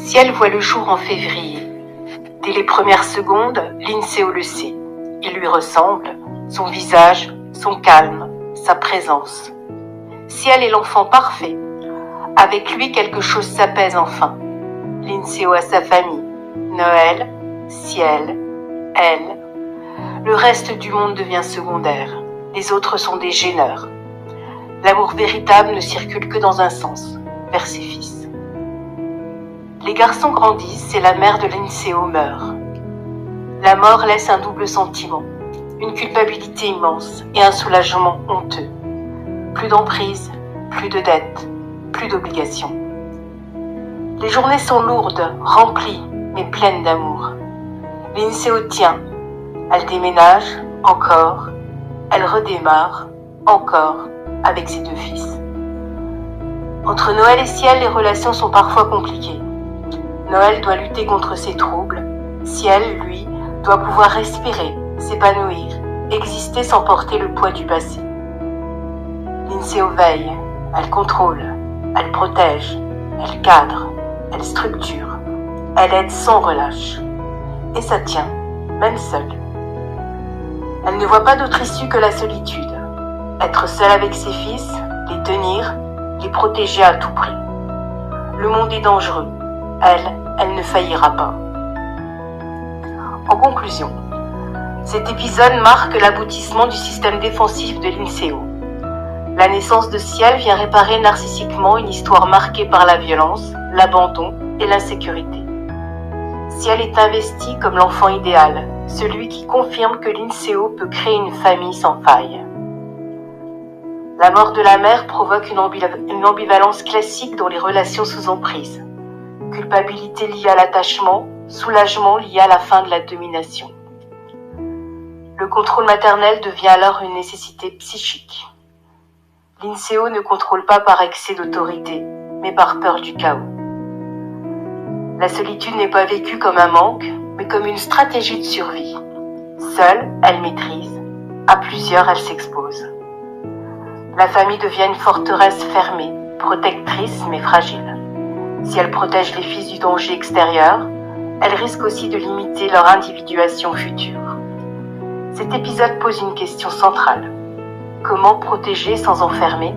Ciel voit le jour en février. Dès les premières secondes, Linceo le sait. Il lui ressemble, son visage, son calme, sa présence. Ciel est l'enfant parfait. Avec lui, quelque chose s'apaise enfin. Linceo a sa famille. Noël, Ciel, elle. Le reste du monde devient secondaire. Les autres sont des gêneurs. L'amour véritable ne circule que dans un sens, vers ses fils. Les garçons grandissent et la mère de Linceo meurt. La mort laisse un double sentiment, une culpabilité immense et un soulagement honteux. Plus d'emprise, plus de dettes, plus d'obligations. Les journées sont lourdes, remplies, mais pleines d'amour. Linceo tient. Elle déménage, encore. Elle redémarre, encore, avec ses deux fils. Entre Noël et Ciel, les relations sont parfois compliquées. Noël doit lutter contre ses troubles. Ciel, lui, doit pouvoir respirer, s'épanouir, exister sans porter le poids du passé. Linceo veille, elle contrôle, elle protège, elle cadre, elle structure, elle aide sans relâche. Et ça tient, même seule. Elle ne voit pas d'autre issue que la solitude. Être seule avec ses fils, les tenir, les protéger à tout prix. Le monde est dangereux. Elle ne faillira pas. En conclusion, cet épisode marque l'aboutissement du système défensif de Linceo. La naissance de Ciel vient réparer narcissiquement une histoire marquée par la violence, l'abandon et l'insécurité. Ciel est investi comme l'enfant idéal, celui qui confirme que Linceo peut créer une famille sans faille. La mort de la mère provoque une ambivalence classique dans les relations sous emprise. Culpabilité liée à l'attachement, soulagement lié à la fin de la domination. Le contrôle maternel devient alors une nécessité psychique. Linceo ne contrôle pas par excès d'autorité, mais par peur du chaos. La solitude n'est pas vécue comme un manque, mais comme une stratégie de survie. Seule, elle maîtrise. À plusieurs, elle s'expose. La famille devient une forteresse fermée, protectrice mais fragile. Si elle protège les fils du danger extérieur, elle risque aussi de limiter leur individuation future. Cet épisode pose une question centrale. Comment protéger sans enfermer ?